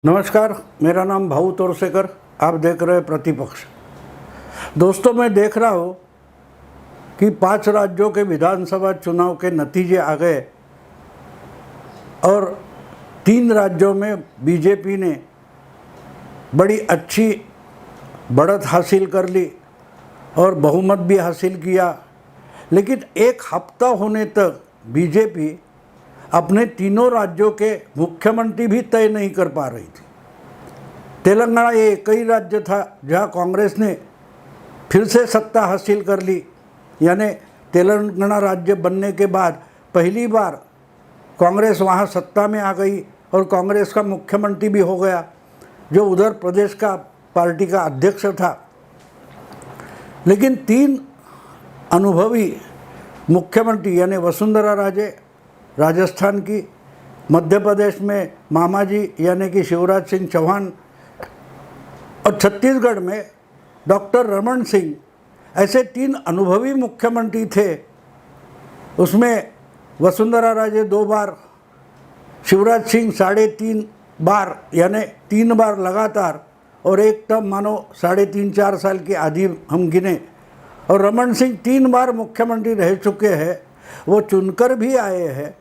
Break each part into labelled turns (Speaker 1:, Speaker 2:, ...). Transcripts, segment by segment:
Speaker 1: नमस्कार, मेरा नाम भाऊ तोरसेकर। आप देख रहे हैं प्रतिपक्ष। दोस्तों, मैं देख रहा हूँ कि 5 राज्यों के विधानसभा चुनाव के नतीजे आ गए और 3 राज्यों में बीजेपी ने बड़ी अच्छी बढ़त हासिल कर ली और बहुमत भी हासिल किया। लेकिन एक हफ्ता होने तक बीजेपी अपने तीनों राज्यों के मुख्यमंत्री भी तय नहीं कर पा रही थी। तेलंगाना ये एक ही राज्य था जहां कांग्रेस ने फिर से सत्ता हासिल कर ली, यानी तेलंगाना राज्य बनने के बाद पहली बार कांग्रेस वहां सत्ता में आ गई और कांग्रेस का मुख्यमंत्री भी हो गया, जो उधर प्रदेश का पार्टी का अध्यक्ष था। लेकिन 3 अनुभवी मुख्यमंत्री यानी वसुंधरा राजे राजस्थान की, मध्य प्रदेश में मामाजी यानी कि शिवराज सिंह चौहान और छत्तीसगढ़ में डॉक्टर रमन सिंह, ऐसे 3 अनुभवी मुख्यमंत्री थे। उसमें वसुंधरा राजे 2 बार, शिवराज सिंह 3.5 बार यानी 3 बार लगातार, और एक टर्म मानो 3.5-4 साल की आधी हम गिने, और रमन सिंह 3 बार मुख्यमंत्री रह चुके हैं। वो चुनकर भी आए हैं,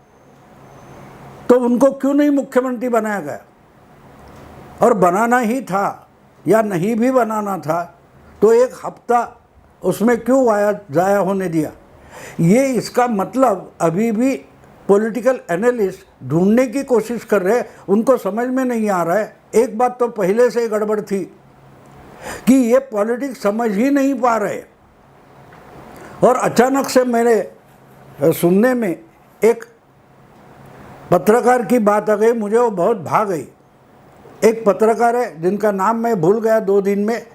Speaker 1: तो उनको क्यों नहीं मुख्यमंत्री बनाया गया? और बनाना ही था या नहीं भी बनाना था तो एक हफ्ता उसमें क्यों ज़ाया होने दिया? ये इसका मतलब अभी भी पॉलिटिकल एनालिस्ट ढूंढने की कोशिश कर रहे हैं, उनको समझ में नहीं आ रहा है। एक बात तो पहले से ही गड़बड़ थी कि ये पॉलिटिक्स समझ ही नहीं पा रहे, और अचानक से मेरे सुनने में एक पत्रकार की बात आ गई, मुझे वो बहुत भा गई। एक पत्रकार है जिनका नाम मैं भूल गया 2 दिन में,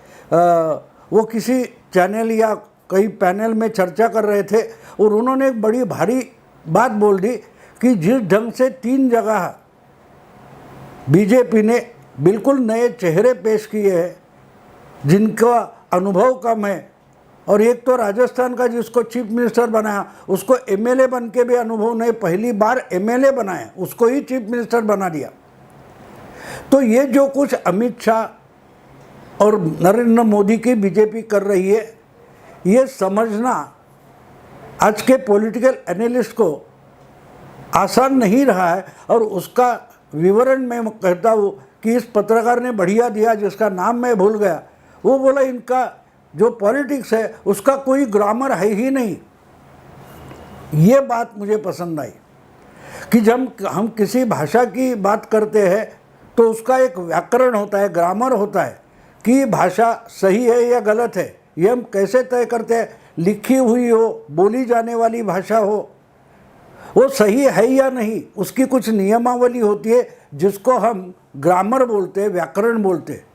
Speaker 1: वो किसी चैनल या कई पैनल में चर्चा कर रहे थे और उन्होंने एक बड़ी भारी बात बोल दी कि जिस ढंग से 3 जगह बीजेपी ने बिल्कुल नए चेहरे पेश किए हैं जिनका अनुभव कम है, और एक तो राजस्थान का जिसको चीफ मिनिस्टर बनाया उसको एमएलए बन के भी अनुभव नहीं, पहली बार एमएलए बनाया, उसको ही चीफ मिनिस्टर बना दिया। तो ये जो कुछ अमित शाह और नरेंद्र मोदी की बीजेपी कर रही है, ये समझना आज के पॉलिटिकल एनालिस्ट को आसान नहीं रहा है। और उसका विवरण मैं कहता हूँ कि इस पत्रकार ने बढ़िया दिया, जिसका नाम मैं भूल गया। वो बोला इनका जो पॉलिटिक्स है उसका कोई ग्रामर है ही नहीं। ये बात मुझे पसंद आई कि जब हम किसी भाषा की बात करते हैं तो उसका एक व्याकरण होता है, ग्रामर होता है कि भाषा सही है या गलत है। ये हम कैसे तय करते हैं? लिखी हुई हो, बोली जाने वाली भाषा हो, वो सही है या नहीं, उसकी कुछ नियमावली होती है जिसको हम ग्रामर बोलते हैं, व्याकरण बोलते हैं।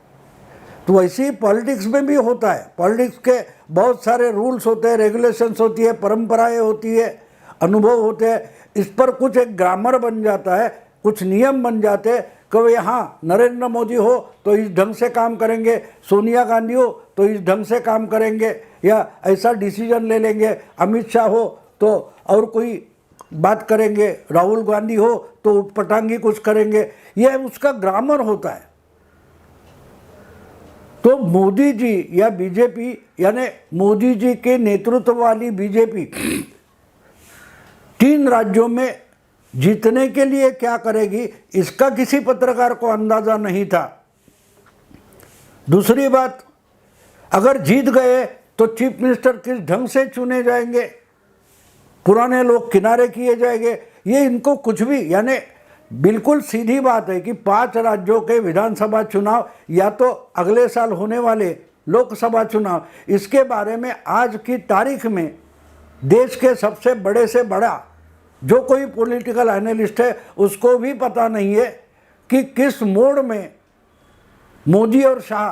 Speaker 1: तो वैसे ही पॉलिटिक्स में भी होता है। पॉलिटिक्स के बहुत सारे रूल्स होते हैं, रेगुलेशंस होती है, परंपराएं होती है, अनुभव होते हैं। इस पर कुछ एक ग्रामर बन जाता है, कुछ नियम बन जाते हैं। कभी यहाँ नरेंद्र मोदी हो तो इस ढंग से काम करेंगे, सोनिया गांधी हो तो इस ढंग से काम करेंगे, या ऐसा डिसीजन ले लेंगे। अमित शाह हो तो और कोई बात करेंगे, राहुल गांधी हो तो उटपटांगी कुछ करेंगे। यह उसका ग्रामर होता है। तो मोदी जी या बीजेपी यानी मोदी जी के नेतृत्व वाली बीजेपी 3 राज्यों में जीतने के लिए क्या करेगी, इसका किसी पत्रकार को अंदाजा नहीं था। दूसरी बात, अगर जीत गए तो चीफ मिनिस्टर किस ढंग से चुने जाएंगे, पुराने लोग किनारे किए जाएंगे, ये इनको कुछ भी, यानी बिल्कुल सीधी बात है कि 5 राज्यों के विधानसभा चुनाव या तो अगले साल होने वाले लोकसभा चुनाव, इसके बारे में आज की तारीख में देश के सबसे बड़े से बड़ा जो कोई पॉलिटिकल एनालिस्ट है उसको भी पता नहीं है कि किस मोड़ में मोदी और शाह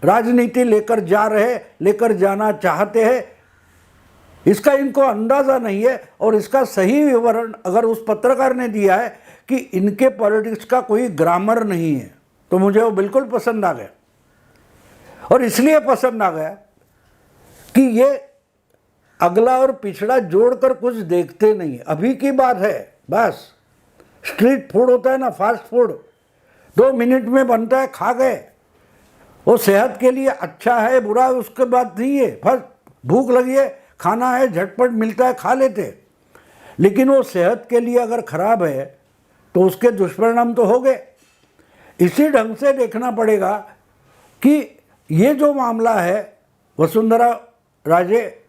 Speaker 1: राजनीति लेकर जाना चाहते हैं। इसका इनको अंदाज़ा नहीं है। और इसका सही विवरण अगर उस पत्रकार ने दिया है कि इनके पॉलिटिक्स का कोई ग्रामर नहीं है, तो मुझे वो बिल्कुल पसंद आ गया। और इसलिए पसंद आ गया कि ये अगला और पिछड़ा जोड़कर कुछ देखते नहीं। अभी की बात है बस। स्ट्रीट फूड होता है ना, फास्ट फूड, 2 मिनट में बनता है, खा गए। वो सेहत के लिए अच्छा है बुरा है उसके बाद नहीं है, बस भूख लगी है खाना है, झटपट मिलता है खा लेते। लेकिन वो सेहत के लिए अगर खराब है तो उसके दुष्परिणाम तो हो गए। इसी ढंग से देखना पड़ेगा कि ये जो मामला है वसुंधरा राजे,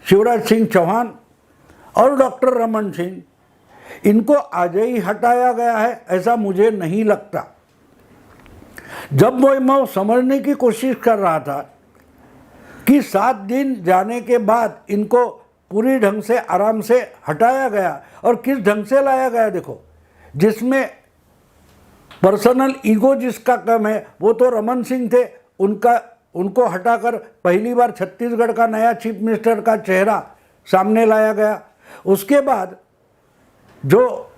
Speaker 1: शिवराज सिंह चौहान और डॉक्टर रमन सिंह, इनको आज ही हटाया गया है ऐसा मुझे नहीं लगता। जब मैं समझने की कोशिश कर रहा था कि 7 दिन जाने के बाद इनको पूरी ढंग से आराम से हटाया गया, और किस ढंग से लाया गया देखो, जिसमें पर्सनल ईगो जिसका कम है वो तो रमन सिंह थे, उनको हटाकर पहली बार छत्तीसगढ़ का नया चीफ मिनिस्टर का चेहरा सामने लाया गया। उसके बाद जो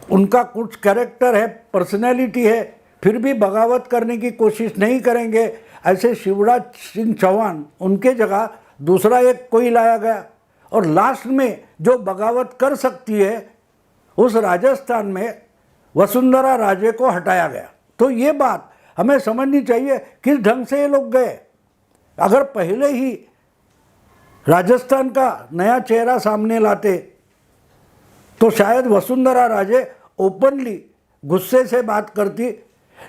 Speaker 1: उनका कुछ कैरेक्टर है, पर्सनैलिटी है, फिर भी बगावत करने की कोशिश नहीं करेंगे, ऐसे शिवराज सिंह चौहान, उनके जगह दूसरा एक कोई लाया गया। और लास्ट में जो बगावत कर सकती है उस राजस्थान में वसुंधरा राजे को हटाया गया। तो ये बात हमें समझनी चाहिए किस ढंग से ये लोग गए। अगर पहले ही राजस्थान का नया चेहरा सामने लाते तो शायद वसुंधरा राजे ओपनली गुस्से से बात करती,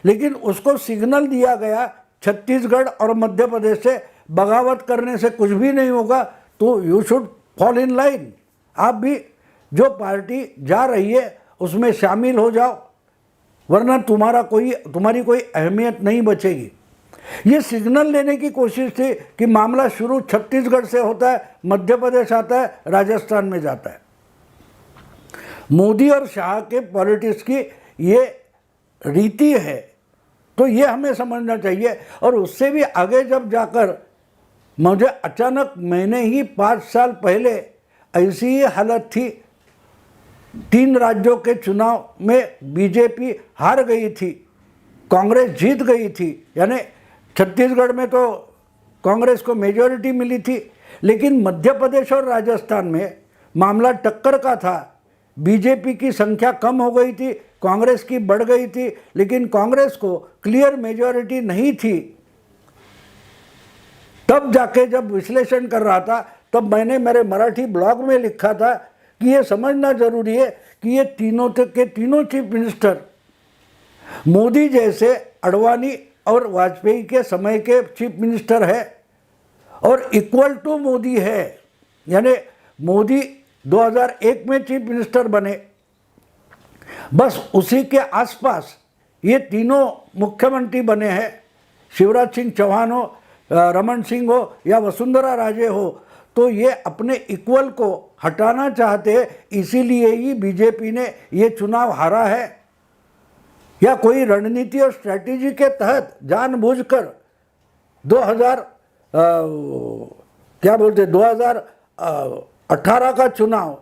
Speaker 1: लेकिन उसको सिग्नल दिया गया छत्तीसगढ़ और मध्य प्रदेश से बगावत करने से कुछ भी नहीं होगा, तो you should fall in line. आप भी जो पार्टी जा रही है उसमें शामिल हो जाओ, वरना तुम्हारी कोई अहमियत नहीं बचेगी। ये सिग्नल लेने की कोशिश थी कि मामला शुरू छत्तीसगढ़ से होता है, मध्य प्रदेश आता है, राजस्थान में जाता है। मोदी और शाह के पॉलिटिक्स की ये रीति है, तो ये हमें समझना चाहिए। और उससे भी आगे जब जाकर मुझे अचानक, मैंने ही 5 साल पहले ऐसी ही हालत थी, 3 राज्यों के चुनाव में बीजेपी हार गई थी, कांग्रेस जीत गई थी, यानी छत्तीसगढ़ में तो कांग्रेस को मेजॉरिटी मिली थी, लेकिन मध्य प्रदेश और राजस्थान में मामला टक्कर का था। बीजेपी की संख्या कम हो गई थी, कांग्रेस की बढ़ गई थी, लेकिन कांग्रेस को क्लियर मेजॉरिटी नहीं थी। तब जाके जब विश्लेषण कर रहा था, तब मैंने मेरे मराठी ब्लॉग में लिखा था कि ये समझना जरूरी है कि ये तीनों के तीनों चीफ मिनिस्टर मोदी जैसे अडवाणी और वाजपेयी के समय के चीफ मिनिस्टर है और इक्वल टू मोदी है। यानी मोदी 2001 में चीफ मिनिस्टर बने, बस उसी के आसपास ये तीनों मुख्यमंत्री बने हैं। शिवराज सिंह चौहान हो, रमन सिंह हो या वसुंधरा राजे हो, तो ये अपने इक्वल को हटाना चाहते हैं, इसीलिए ही बीजेपी ने ये चुनाव हारा है। या कोई रणनीति और स्ट्रैटेजी के तहत जानबूझकर 2018 का चुनाव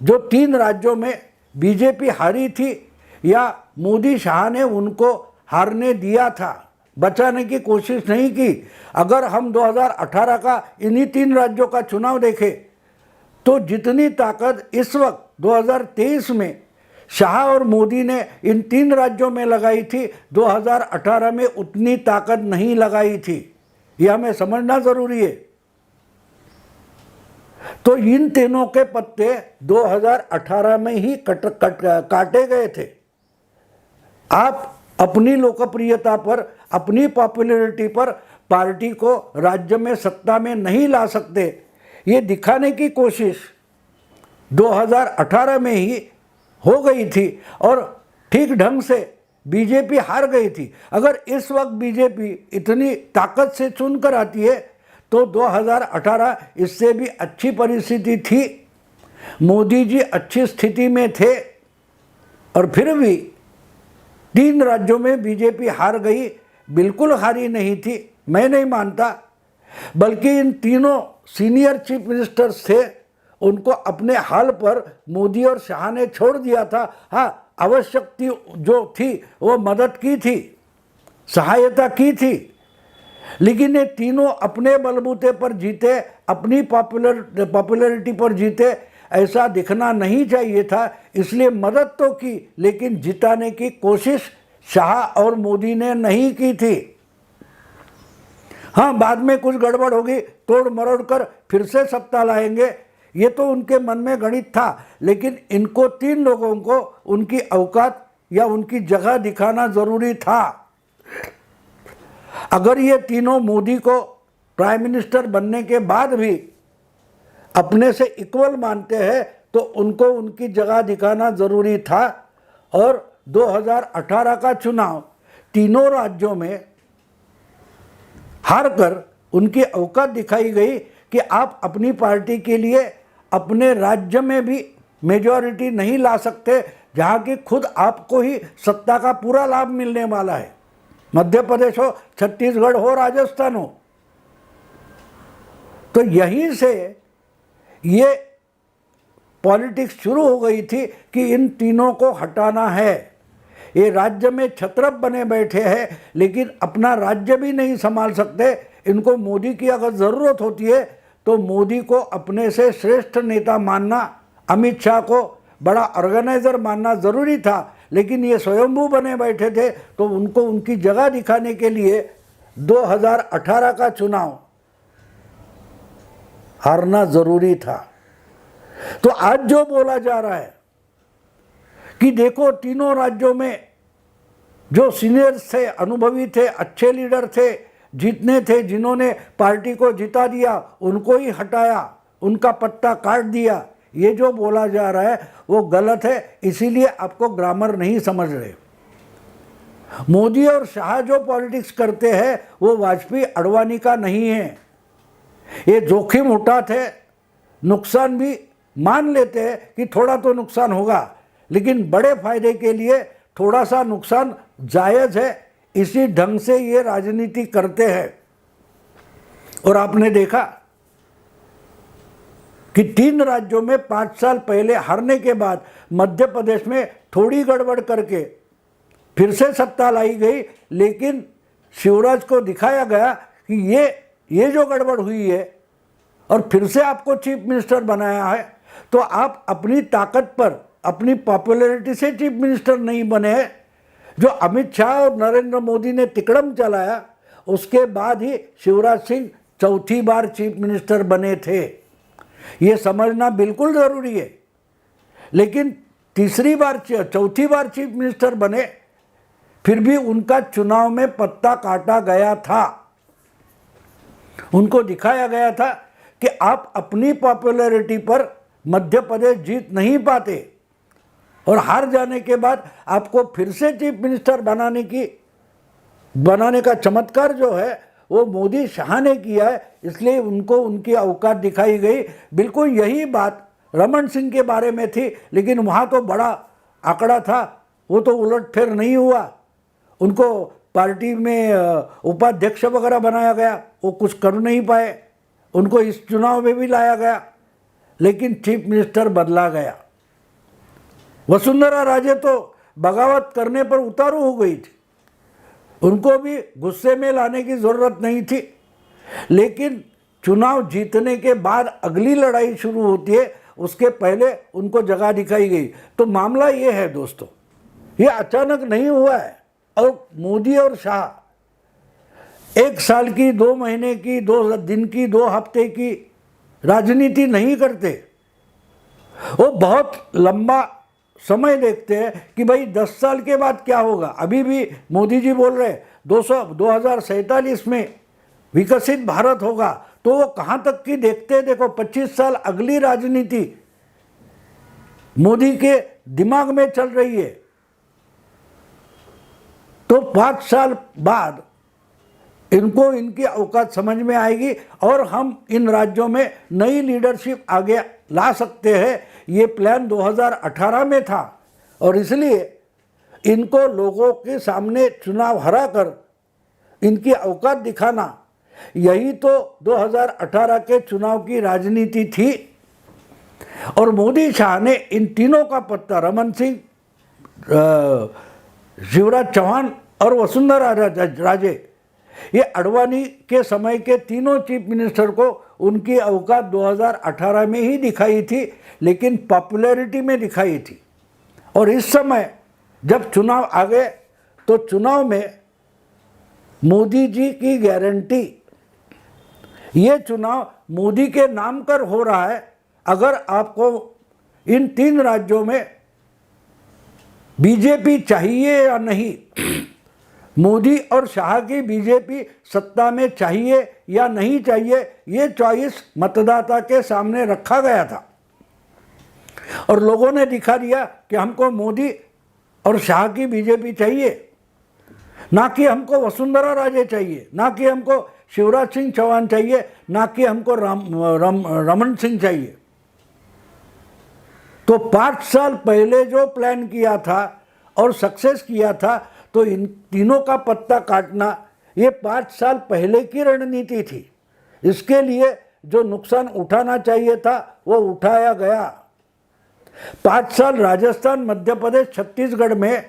Speaker 1: जो 3 राज्यों में बीजेपी हारी थी, या मोदी शाह ने उनको हारने दिया था, बचाने की कोशिश नहीं की। अगर हम 2018 का इन्हीं 3 राज्यों का चुनाव देखें तो जितनी ताकत इस वक्त 2023 में शाह और मोदी ने इन 3 राज्यों में लगाई थी, 2018 में उतनी ताकत नहीं लगाई थी। यह हमें समझना जरूरी है। तो इन तीनों के पत्ते 2018 में ही काटे गए थे। आप अपनी लोकप्रियता पर, अपनी पॉपुलैरिटी पर पार्टी को राज्य में सत्ता में नहीं ला सकते, ये दिखाने की कोशिश 2018 में ही हो गई थी और ठीक ढंग से बीजेपी हार गई थी। अगर इस वक्त बीजेपी इतनी ताकत से चुनकर आती है तो 2018 इससे भी अच्छी परिस्थिति थी, मोदी जी अच्छी स्थिति में थे, और फिर भी 3 राज्यों में बीजेपी हार गई। बिल्कुल हारी नहीं थी, मैं नहीं मानता, बल्कि इन तीनों सीनियर चीफ मिनिस्टर्स थे, उनको अपने हाल पर मोदी और शाह ने छोड़ दिया था। हाँ, आवश्यकता जो थी वो मदद की थी, सहायता की थी, लेकिन ये तीनों अपने बलबूते पर जीते, अपनी पॉपुलैरिटी पर जीते, ऐसा दिखना नहीं चाहिए था। इसलिए मदद तो की, लेकिन जिताने की कोशिश शाह और मोदी ने नहीं की थी। हाँ, बाद में कुछ गड़बड़ होगी, तोड़ मरोड़ कर फिर से सत्ता लाएंगे, ये तो उनके मन में गणित था। लेकिन इनको 3 लोगों को उनकी औकात या उनकी जगह दिखाना ज़रूरी था। अगर ये तीनों मोदी को प्राइम मिनिस्टर बनने के बाद भी अपने से इक्वल मानते हैं तो उनको उनकी जगह दिखाना ज़रूरी था। और 2018 का चुनाव तीनों राज्यों में हार कर उनकी औकात दिखाई गई कि आप अपनी पार्टी के लिए अपने राज्य में भी मेजॉरिटी नहीं ला सकते, जहाँ की खुद आपको ही सत्ता का पूरा लाभ मिलने वाला है। मध्य प्रदेश हो, छत्तीसगढ़ हो, राजस्थान हो। तो यहीं से ये पॉलिटिक्स शुरू हो गई थी कि इन तीनों को हटाना है। ये राज्य में छत्रप बने बैठे हैं, लेकिन अपना राज्य भी नहीं संभाल सकते। इनको मोदी की अगर ज़रूरत होती है तो मोदी को अपने से श्रेष्ठ नेता मानना, अमित शाह को बड़ा ऑर्गेनाइजर मानना ज़रूरी था। लेकिन ये स्वयंभू बने बैठे थे, तो उनको उनकी जगह दिखाने के लिए 2018 का चुनाव हारना ज़रूरी था। तो आज जो बोला जा रहा है कि देखो तीनों राज्यों में जो सीनियर्स थे, अनुभवी थे, अच्छे लीडर थे, जीतने थे, जिन्होंने पार्टी को जिता दिया, उनको ही हटाया, उनका पत्ता काट दिया, ये जो बोला जा रहा है वो गलत है। इसीलिए आपको ग्रामर नहीं समझ रहे। मोदी और शाह जो पॉलिटिक्स करते हैं वो वाजपेयी अडवाणी का नहीं है। ये जोखिम उठाते हैं, नुकसान भी मान लेते हैं कि थोड़ा तो नुकसान होगा, लेकिन बड़े फायदे के लिए थोड़ा सा नुकसान जायज़ है। इसी ढंग से ये राजनीति करते हैं। और आपने देखा कि 3 राज्यों में 5 साल पहले हारने के बाद मध्य प्रदेश में थोड़ी गड़बड़ करके फिर से सत्ता लाई गई, लेकिन शिवराज को दिखाया गया कि ये जो गड़बड़ हुई है और फिर से आपको चीफ मिनिस्टर बनाया है, तो आप अपनी ताकत पर, अपनी पॉपुलैरिटी से चीफ मिनिस्टर नहीं बने हैं। जो अमित शाह और नरेंद्र मोदी ने तिकड़म चलाया, उसके बाद ही शिवराज सिंह चौथी बार चीफ मिनिस्टर बने थे। ये समझना बिल्कुल ज़रूरी है। लेकिन चौथी बार चीफ मिनिस्टर बने, फिर भी उनका चुनाव में पत्ता काटा गया था। उनको दिखाया गया था कि आप अपनी पॉपुलैरिटी पर मध्य प्रदेश जीत नहीं पाते, और हार जाने के बाद आपको फिर से चीफ मिनिस्टर बनाने का चमत्कार जो है वो मोदी शाह ने किया है। इसलिए उनको उनकी औकात दिखाई गई। बिल्कुल यही बात रमन सिंह के बारे में थी, लेकिन वहाँ तो बड़ा आंकड़ा था, वो तो उलटफेर नहीं हुआ। उनको पार्टी में उपाध्यक्ष वगैरह बनाया गया, वो कुछ कर नहीं पाए। उनको इस चुनाव में भी लाया गया, लेकिन चीफ मिनिस्टर बदला गया। वसुंधरा राजे तो बगावत करने पर उतारू हो गई थी, उनको भी गुस्से में लाने की ज़रूरत नहीं थी। लेकिन चुनाव जीतने के बाद अगली लड़ाई शुरू होती है, उसके पहले उनको जगह दिखाई गई। तो मामला ये है दोस्तों, ये अचानक नहीं हुआ है। और मोदी और शाह 1 साल की, 2 महीने की, 2 दिन की, 2 हफ्ते की राजनीति नहीं करते। वो बहुत लंबा समय देखते हैं कि भाई 10 साल के बाद क्या होगा। अभी भी मोदी जी बोल रहे 2047 में विकसित भारत होगा, तो वो कहाँ तक की देखते हैं। देखो 25 साल अगली राजनीति मोदी के दिमाग में चल रही है, तो 5 साल बाद इनको इनकी औकात समझ में आएगी और हम इन राज्यों में नई लीडरशिप आगे ला सकते हैं। ये प्लान 2018 में था, और इसलिए इनको लोगों के सामने चुनाव हरा कर इनकी औकात दिखाना, यही तो 2018 के चुनाव की राजनीति थी। और मोदी शाह ने इन तीनों का पत्ता, रमन सिंह, शिवराज चौहान और वसुंधरा राजे, ये अडवाणी के समय के तीनों चीफ मिनिस्टर को उनकी औकात 2018 में ही दिखाई थी, लेकिन पॉपुलैरिटी में दिखाई थी। और इस समय जब चुनाव आ गए तो चुनाव में मोदी जी की गारंटी, ये चुनाव मोदी के नाम पर हो रहा है। अगर आपको इन 3 राज्यों में बीजेपी चाहिए या नहीं, मोदी और शाह की बीजेपी सत्ता में चाहिए या नहीं चाहिए, ये चॉइस मतदाता के सामने रखा गया था और लोगों ने दिखा दिया कि हमको मोदी और शाह की बीजेपी चाहिए, ना कि हमको वसुंधरा राजे चाहिए, ना कि हमको शिवराज सिंह चौहान चाहिए, ना कि हमको रमन सिंह चाहिए। तो 5 साल पहले जो प्लान किया था और सक्सेस किया था, तो इन तीनों का पत्ता काटना ये 5 साल पहले की रणनीति थी। इसके लिए जो नुकसान उठाना चाहिए था वो उठाया गया। 5 साल राजस्थान, मध्य प्रदेश, छत्तीसगढ़ में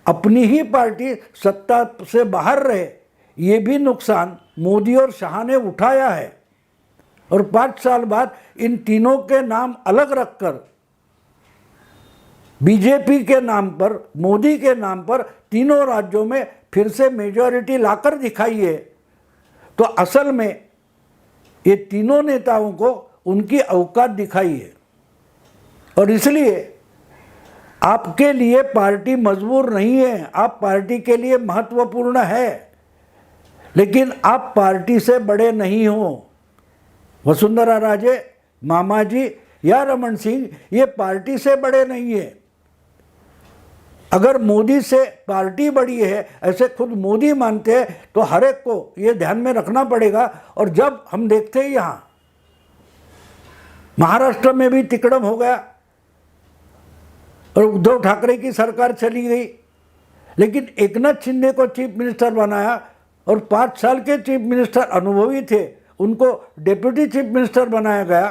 Speaker 1: अपनी ही पार्टी सत्ता से बाहर रहे, ये भी नुकसान मोदी और शाह ने उठाया है। और 5 साल बाद इन तीनों के नाम अलग रखकर बीजेपी के नाम पर, मोदी के नाम पर तीनों राज्यों में फिर से मेजॉरिटी लाकर दिखाइए, तो असल में ये तीनों नेताओं को उनकी औकात दिखाइए। और इसलिए आपके लिए पार्टी मजबूर नहीं है, आप पार्टी के लिए महत्वपूर्ण है, लेकिन आप पार्टी से बड़े नहीं हो। वसुंधरा राजे, मामाजी या रमन सिंह ये पार्टी से बड़े नहीं है। अगर मोदी से पार्टी बड़ी है, ऐसे खुद मोदी मानते हैं, तो हर एक को ये ध्यान में रखना पड़ेगा। और जब हम देखते हैं यहाँ महाराष्ट्र में भी तिकड़म हो गया और उद्धव ठाकरे की सरकार चली गई, लेकिन एकनाथ शिंदे को चीफ मिनिस्टर बनाया और 5 साल के चीफ मिनिस्टर अनुभवी थे, उनको डेप्यूटी चीफ मिनिस्टर बनाया गया।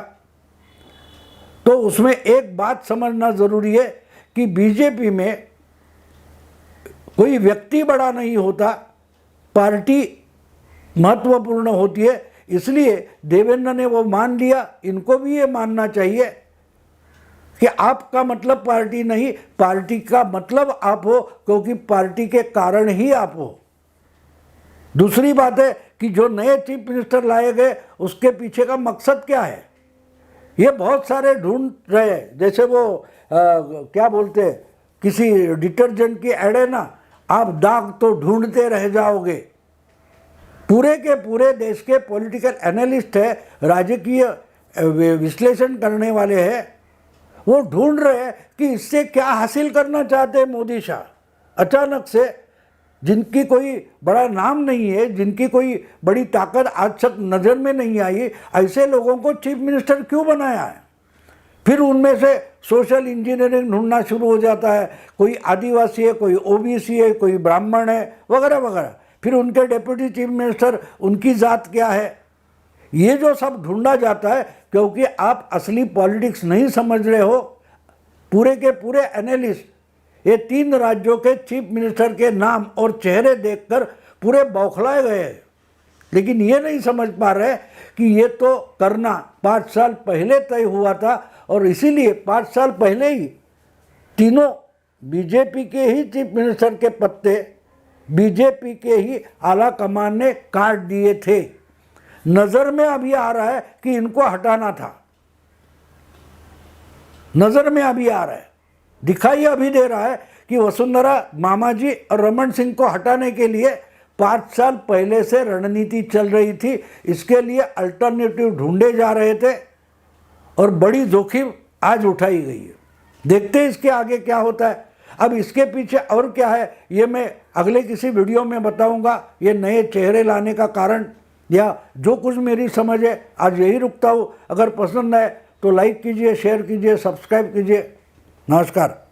Speaker 1: तो उसमें एक बात समझना ज़रूरी है कि बीजेपी में कोई व्यक्ति बड़ा नहीं होता, पार्टी महत्वपूर्ण होती है। इसलिए देवेंद्र ने वो मान लिया, इनको भी ये मानना चाहिए कि आपका मतलब पार्टी नहीं, पार्टी का मतलब आप हो, क्योंकि पार्टी के कारण ही आप हो। दूसरी बात है कि जो नए चीफ मिनिस्टर लाए गए उसके पीछे का मकसद क्या है, ये बहुत सारे ढूंढ रहे हैं। जैसे वो क्या बोलते हैं, किसी डिटर्जेंट की ऐड है ना, आप दाग तो ढूंढते रह जाओगे। पूरे के पूरे देश के पॉलिटिकल एनालिस्ट है, राजकीय विश्लेषण करने वाले हैं, वो ढूंढ रहे हैं कि इससे क्या हासिल करना चाहते हैं मोदी शाह। अचानक से जिनकी कोई बड़ा नाम नहीं है, जिनकी कोई बड़ी ताकत आज तक नज़र में नहीं आई, ऐसे लोगों को चीफ मिनिस्टर क्यों बनाया है? फिर उनमें से सोशल इंजीनियरिंग ढूंढना शुरू हो जाता है, कोई आदिवासी है, कोई ओबीसी है, कोई ब्राह्मण है, वगैरह वगैरह। फिर उनके डेप्यूटी चीफ मिनिस्टर, उनकी जात क्या है, ये जो सब ढूंढा जाता है, क्योंकि आप असली पॉलिटिक्स नहीं समझ रहे हो। पूरे के पूरे एनालिस्ट ये 3 राज्यों के चीफ मिनिस्टर के नाम और चेहरे देखकर पूरे बौखलाए गए हैं, लेकिन ये नहीं समझ पा रहे कि ये तो करना 5 साल पहले तय हुआ था। और इसीलिए 5 साल पहले ही तीनों बीजेपी के ही चीफ मिनिस्टर के पत्ते बीजेपी के ही आला कमान ने काट दिए थे। नज़र में अभी आ रहा है कि इनको हटाना था, नज़र में अभी आ रहा है, दिखाई अभी दे रहा है कि वसुंधरा, मामाजी और रमन सिंह को हटाने के लिए 5 साल पहले से रणनीति चल रही थी। इसके लिए अल्टरनेटिव ढूंढे जा रहे थे और बड़ी जोखिम आज उठाई गई है। देखते हैं इसके आगे क्या होता है। अब इसके पीछे और क्या है ये मैं अगले किसी वीडियो में बताऊंगा। ये नए चेहरे लाने का कारण या जो कुछ मेरी समझ है, आज यही रुकता हूँ। अगर पसंद आए तो लाइक कीजिए, शेयर कीजिए, सब्सक्राइब कीजिए। नमस्कार।